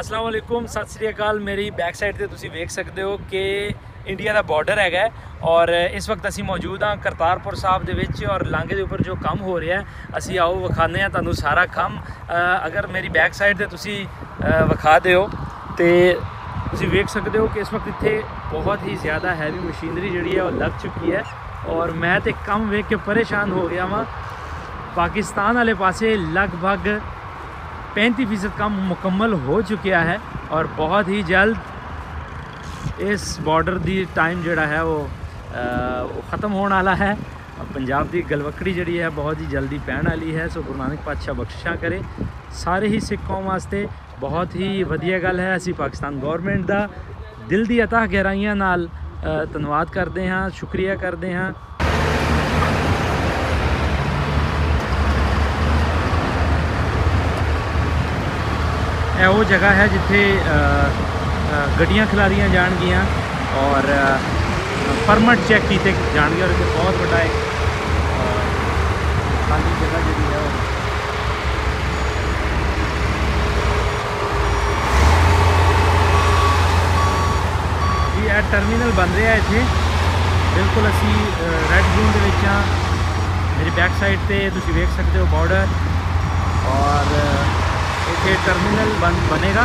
अस्सलाम वालेकुम, सत श्री अकाल। मेरी बैक साइड से तुसी वेख सकते हो कि इंडिया का बॉर्डर है और इस वक्त असी मौजूद हाँ करतारपुर साहब दे विच और लांघे के उपर जो काम हो रहा है असी आओ विखाने तुहानू सारा काम। अगर मेरी बैक साइड से तुसी विखा दो तो तुसी वेख सकते हो कि इस वक्त इत्थे बहुत ही ज़्यादा हैवी मशीनरी जी है वो लग चुकी है और मैं तो कम वेख के परेशान हो गया वहाँ। पाकिस्तान वाले पासे लगभग 35% काम मुकम्मल हो चुका है और बहुत ही जल्द इस बॉर्डर दी टाइम जोड़ा है वो ख़त्म होने वाला है। पंजाब की गलवकड़ी जी है बहुत ही जल्दी पैण वाली है। सो गुरु नानक पातशाह बख्शिशां करे सारे ही सिख कौम वास्ते। बहुत ही वधिया गल है। असी पाकिस्तान गौरमेंट का दिल की अतः गहराइयां नाल धन्यवाद करते हाँ, शुक्रिया करते हाँ। यह वो जगह है जिथे गड्डियाँ खिलारियाँ जाएगियाँ और परमिट चेक किए जाएंगे और बहुत बड़ा एक खाली जगह जी है जी यह टर्मिनल बन रहा है इतने बिल्कुल असी रेड जोन के विच हाँ। मेरी बैक साइड पे तुसी वेख सकते हो बॉर्डर और इतने टर्मिनल बनेगा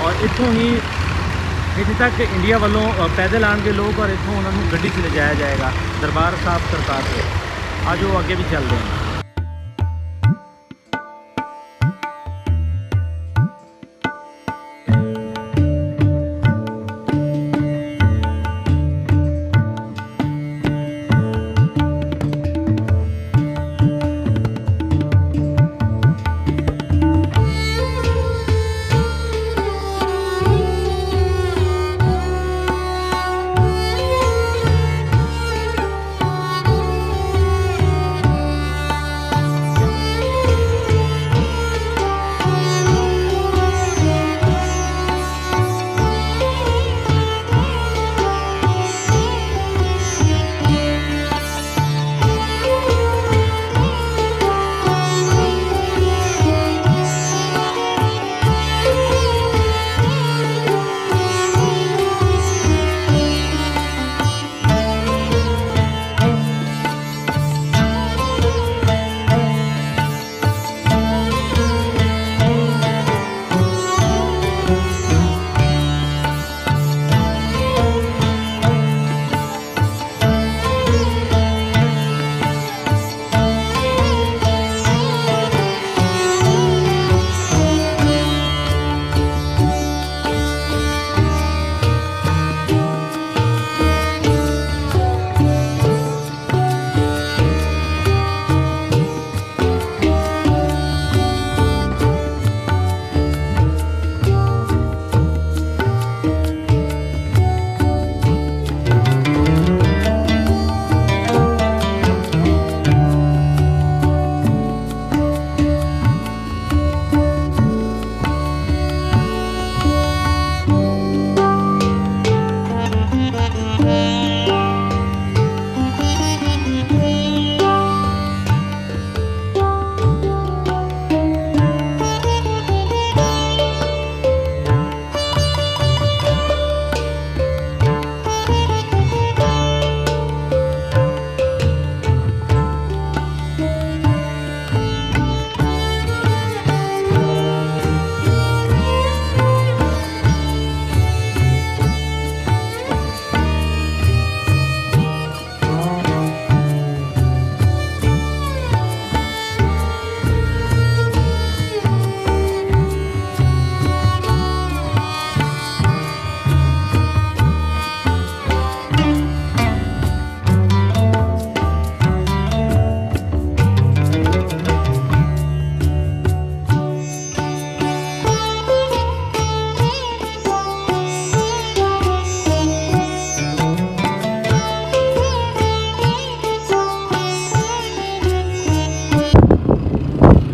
और इतों ही इतने तक इंडिया वालों पैदल आएंगे लोग और इतों उन्होंने गड्डी से ले जाया जाएगा दरबार साहब करतारपुर। आज वो आगे भी चल रहे हैं।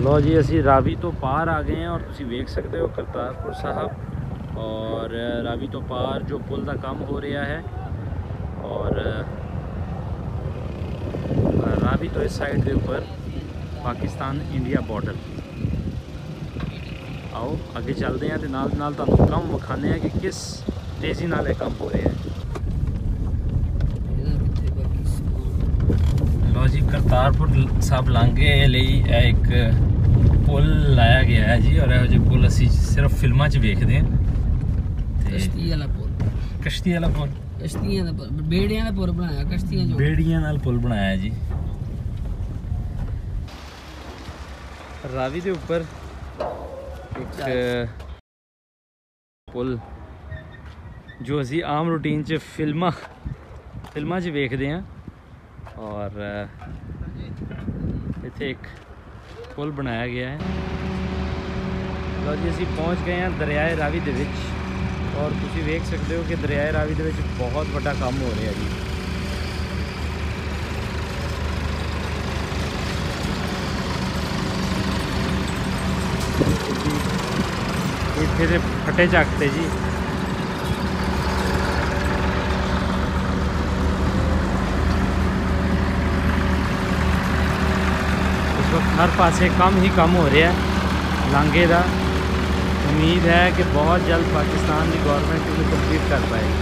लो जी असी रावी तो पार आ गए हैं और तुसी वेख सकते हो करतारपुर साहब और रावी तो पार जो पुल का काम हो रहा है और रावी तो इस साइड के ऊपर पाकिस्तान इंडिया बॉर्डर। आओ अगे चलते हैं तो नाल तुहानू कम विखाने हैं कि किस तेज़ी नाल ये काम हो रहा है। लो जी करतारपुर साहब लांघे ਲਈ एक पुल लाया गया है जी, और जो पुल असी सिर्फ फिल्मां च वेखदे हैं। कश्ती वाला पुल, कश्ती वाला पुल, कश्तियां दा पुल, बेड़ियां दा पुल बनाया, कश्तियां जो बेड़ियां नाल पुल बनाया जी। रावी के उपर एक पुल जो असी आम रूटीन च फिल्मां च वेखदे हैं, और इत्थे एक पुल बनाया गया है। लो जी असी पहुँच गए हैं दरियाए रावी दे विच, और तुसी वेख सकते हो कि दरियाए रावी दे विच बहुत बड़ा काम हो रहा है जी। इत्थे दे फटे चकते जी, इस वक्त हर पासे कम ही कम हो रहा है लांघे का। उम्मीद है कि बहुत जल्द पाकिस्तान की गवर्नमेंट इन्हें कंप्लीट कर पाएगी।